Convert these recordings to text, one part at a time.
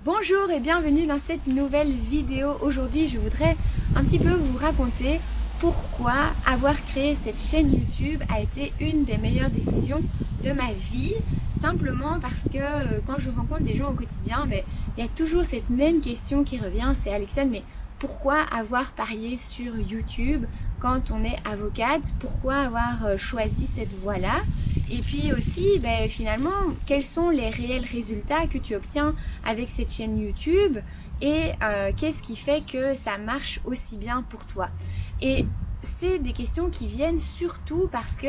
Bonjour et bienvenue dans cette nouvelle vidéo. Aujourd'hui je voudrais un petit peu vous raconter pourquoi avoir créé cette chaîne YouTube a été une des meilleures décisions de ma vie. Simplement parce que quand je rencontre des gens au quotidien, il y a toujours cette même question qui revient, c'est Alexandre, mais pourquoi avoir parié sur YouTube quand on est avocate? Pourquoi avoir choisi cette voie-là? Et puis aussi, finalement, quels sont les réels résultats que tu obtiens avec cette chaîne YouTube et qu'est-ce qui fait que ça marche aussi bien pour toi? Et c'est des questions qui viennent surtout parce que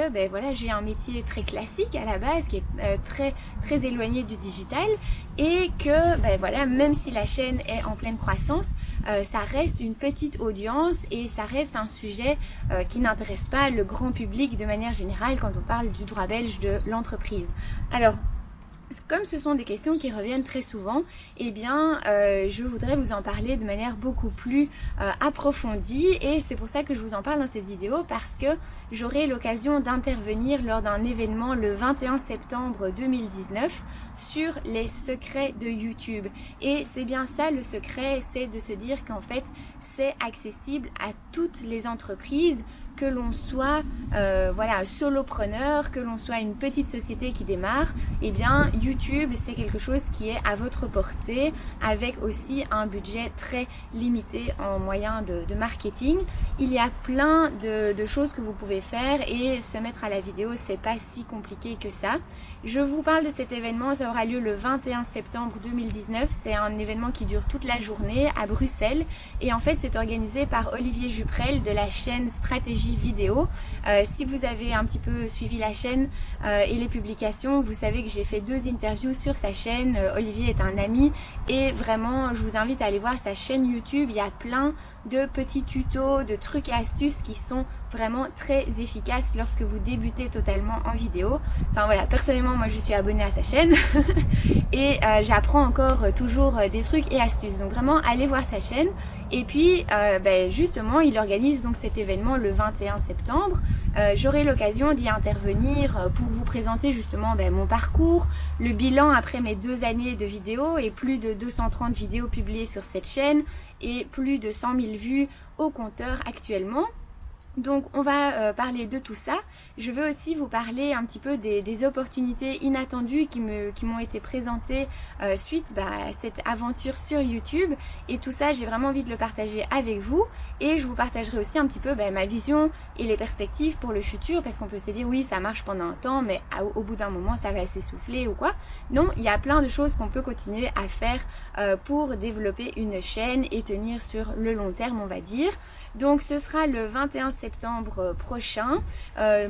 j'ai un métier très classique à la base qui est très éloigné du digital et que même si la chaîne est en pleine croissance, ça reste une petite audience et ça reste un sujet qui n'intéresse pas le grand public de manière générale quand on parle du droit belge de l'entreprise. Alors, comme ce sont des questions qui reviennent très souvent, je voudrais vous en parler de manière beaucoup plus approfondie et c'est pour ça que je vous en parle dans cette vidéo parce que j'aurai l'occasion d'intervenir lors d'un événement le 21 septembre 2019 sur les secrets de YouTube. Et c'est bien ça le secret, c'est de se dire qu'en fait c'est accessible à toutes les entreprises, que l'on soit solopreneur, que l'on soit une petite société qui démarre, YouTube c'est quelque chose qui est à votre portée avec aussi un budget très limité en moyens de marketing. Il y a plein de choses que vous pouvez faire et se mettre à la vidéo, c'est pas si compliqué que ça. Je vous parle de cet événement, ça aura lieu le 21 septembre 2019, c'est un événement qui dure toute la journée à Bruxelles et en fait c'est organisé par Olivier Juprel de la chaîne Stratégie Vidéo. Si vous avez un petit peu suivi la chaîne et les publications, vous savez que j'ai fait 2 interviews sur sa chaîne. Olivier est un ami et vraiment je vous invite à aller voir sa chaîne YouTube. Il y a plein de petits tutos, de trucs et astuces qui sont vraiment très efficaces lorsque vous débutez totalement en vidéo. Enfin voilà, personnellement moi je suis abonnée à sa chaîne et j'apprends encore toujours des trucs et astuces. Donc vraiment allez voir sa chaîne. Et puis justement il organise donc cet événement le 21 septembre. J'aurai l'occasion d'y intervenir pour vous présenter justement mon parcours, le bilan après mes 2 années de vidéos et plus de 230 vidéos publiées sur cette chaîne et plus de 100 000 vues au compteur actuellement. Donc on va parler de tout ça. Je veux aussi vous parler un petit peu des opportunités inattendues qui m'ont été présentées suite à cette aventure sur YouTube. Et tout ça, j'ai vraiment envie de le partager avec vous. Et je vous partagerai aussi un petit peu ma vision et les perspectives pour le futur. Parce qu'on peut se dire oui, ça marche pendant un temps, mais au bout d'un moment, ça va s'essouffler ou quoi. Non, il y a plein de choses qu'on peut continuer à faire pour développer une chaîne et tenir sur le long terme, on va dire. Donc ce sera le 21 septembre prochain.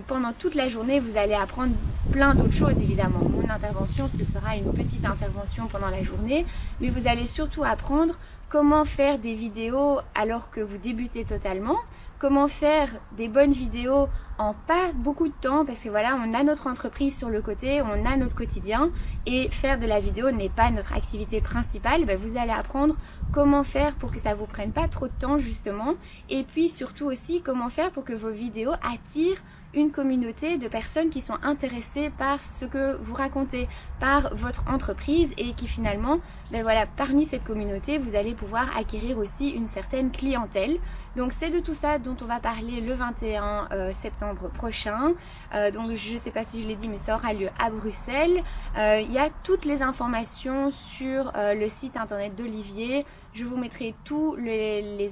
Pendant toute la journée, vous allez apprendre plein d'autres choses évidemment. Mon intervention, ce sera une petite intervention pendant la journée, mais vous allez surtout apprendre comment faire des vidéos alors que vous débutez totalement, comment faire des bonnes vidéos en pas beaucoup de temps parce que voilà, on a notre entreprise sur le côté, on a notre quotidien et faire de la vidéo n'est pas notre activité principale. Vous allez apprendre comment faire pour que ça vous prenne pas trop de temps justement et puis surtout aussi comment faire pour que vos vidéos attirent une communauté de personnes qui sont intéressées par ce que vous racontez, par votre entreprise et qui finalement, parmi cette communauté, vous allez pouvoir acquérir aussi une certaine clientèle. Donc c'est de tout ça dont on va parler le 21 septembre prochain. Donc je ne sais pas si je l'ai dit, mais ça aura lieu à Bruxelles. Il y a toutes les informations sur le site internet d'Olivier. Je vous mettrai toutes les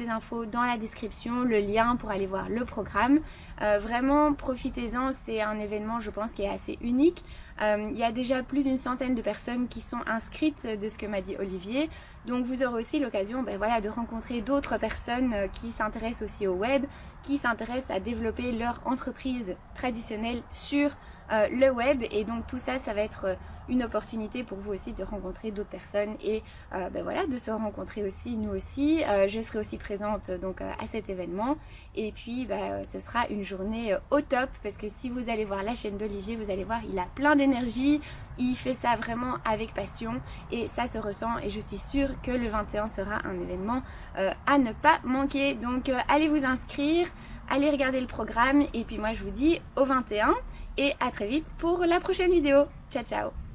infos dans la description, le lien pour aller voir le programme. Vraiment profitez-en, c'est un événement je pense qui est assez unique. Il y a déjà plus d'une centaine de personnes qui sont inscrites de ce que m'a dit Olivier. Donc vous aurez aussi l'occasion de rencontrer d'autres personnes qui s'intéressent aussi au web, qui s'intéressent à développer leur entreprise traditionnelle sur le web et donc tout ça, ça va être une opportunité pour vous aussi de rencontrer d'autres personnes et de se rencontrer aussi, nous aussi. Je serai aussi présente donc à cet événement et puis ce sera une journée au top parce que si vous allez voir la chaîne d'Olivier, vous allez voir, il a plein d'énergie, il fait ça vraiment avec passion et ça se ressent et je suis sûre que le 21 sera un événement à ne pas manquer. Donc allez vous inscrire, allez regarder le programme et puis moi je vous dis au 21 et à très vite pour la prochaine vidéo. Ciao ciao.